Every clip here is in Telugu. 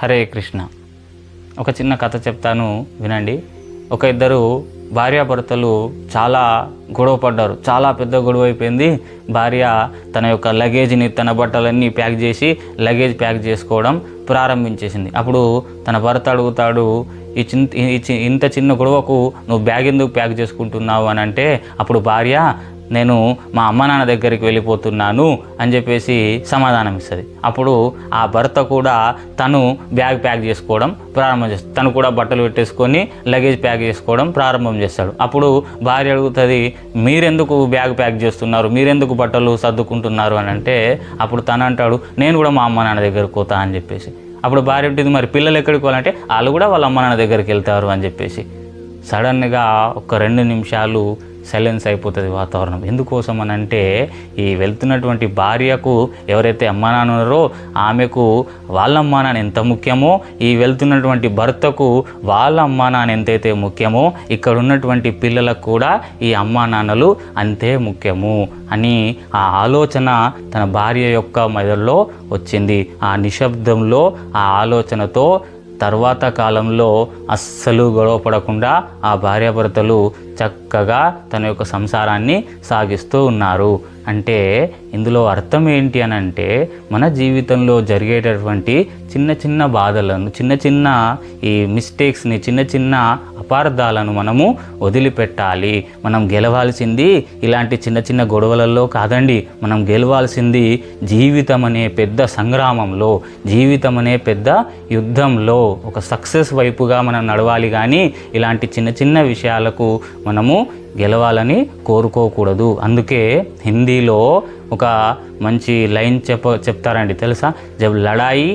హరే కృష్ణ. ఒక చిన్న కథ చెప్తాను వినండి. ఒక ఇద్దరు భార్యాభర్తలు చాలా గొడవ పడ్డారు. చాలా పెద్ద గొడవ అయిపోయింది. భార్య తన యొక్క లగేజ్ని, తన బట్టలన్నీ ప్యాక్ చేసి లగేజ్ ప్యాక్ చేసుకోవడం ప్రారంభించేసింది. అప్పుడు తన భర్త అడుగుతాడు, ఇంత చిన్న గొడవకు నువ్వు బ్యాగ్ ఎందుకు ప్యాక్ చేసుకుంటున్నావు అని అంటే, అప్పుడు భార్య నేను మా అమ్మ నాన్న దగ్గరికి వెళ్ళిపోతున్నాను అని చెప్పేసి సమాధానం ఇస్తుంది. అప్పుడు ఆ భర్త కూడా తను బ్యాగ్ ప్యాక్ చేసుకోవడం ప్రారంభం చేస్తాడు. తను కూడా బట్టలు పెట్టేసుకొని లగేజ్ ప్యాక్ చేసుకోవడం ప్రారంభం చేస్తాడు. అప్పుడు భార్య అడుగుతుంది, మీరెందుకు బ్యాగ్ ప్యాక్ చేస్తున్నారు, మీరెందుకు బట్టలు సర్దుకుంటున్నారు అని అంటే, అప్పుడు తను అంటాడు, నేను కూడా మా అమ్మ నాన్న దగ్గరికి పోతా అని చెప్పేసి. అప్పుడు భార్య ఉంటుంది, మరి పిల్లలు ఎక్కడికి పోవాలంటే వాళ్ళు కూడా వాళ్ళ అమ్మ నాన్న దగ్గరికి వెళ్తారు అని చెప్పేసి. సడన్గా ఒక 2 నిమిషాలు సైలెన్స్ అయిపోతుంది వాతావరణం. ఎందుకోసం అని అంటే, ఈ వెళ్తున్నటువంటి భార్యకు ఎవరైతే అమ్మా నాన్న ఉన్నారో ఆమెకు వాళ్ళ అమ్మా నాన్న ఎంత ముఖ్యమో, ఈ వెళ్తున్నటువంటి భర్తకు వాళ్ళ అమ్మా నాన్న ఎంతైతే ముఖ్యమో, ఇక్కడ ఉన్నటువంటి పిల్లలకు కూడా ఈ అమ్మా నాన్నలు అంతే ముఖ్యము అని ఆ ఆలోచన తన భార్య యొక్క మెదడులో వచ్చింది. ఆ నిశ్శబ్దంలో ఆ ఆలోచనతో తర్వాత కాలంలో అస్సలు గొడవ పడకుండా ఆ భార్యాభర్తలు చక్కగా తన యొక్క సంసారాన్ని సాగిస్తూ ఉన్నారు. అంటే ఇందులో అర్థం ఏంటి అని అంటే, మన జీవితంలో జరిగేటటువంటి చిన్న చిన్న బాధలను, చిన్న చిన్న ఈ మిస్టేక్స్ని, చిన్న చిన్న అపార్థాలను మనము వదిలిపెట్టాలి. మనం గెలవాల్సింది ఇలాంటి చిన్న చిన్న గొడవలలో కాదండి. మనం గెలవాల్సింది జీవితం అనే పెద్ద సంగ్రామంలో, జీవితం అనే పెద్ద యుద్ధంలో ఒక సక్సెస్ వైపుగా మనం నడవాలి. కానీ ఇలాంటి చిన్న చిన్న విషయాలకు మనము గెలవాలని కోరుకోకూడదు. అందుకే హిందీలో ఒక మంచి లైన్ చెప్తారండి, తెలుసా? జబ్ లడాయి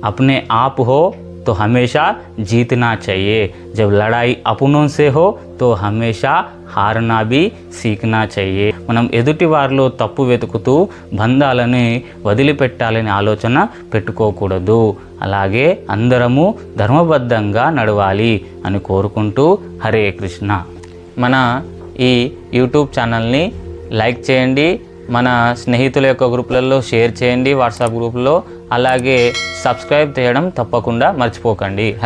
అప్నే ఆప్ హో తో హమేషా జీतना चाहिए, जब लड़ाई अपनों से हो तो हमेशा हारना भी सीखना चाहिए. మనం ఎదుటి వారిలో తప్పు వెతుకుతూ బంధాలని వదిలిపెట్టాలని ఆలోచన పెట్టుకోకూడదు. అలాగే అందరము ధర్మబద్ధంగా నడవాలి అని కోరుకుంటూ హరే కృష్ణ. మన ఈ యూట్యూబ్ ఛానల్ని లైక్ చేయండి, మన స్నేహితుల యొక్క గ్రూపులలో షేర్ చేయండి, వాట్సాప్ గ్రూపులో. అలాగే సబ్స్క్రైబ్ చేయడం తప్పకుండా మర్చిపోకండి. హరే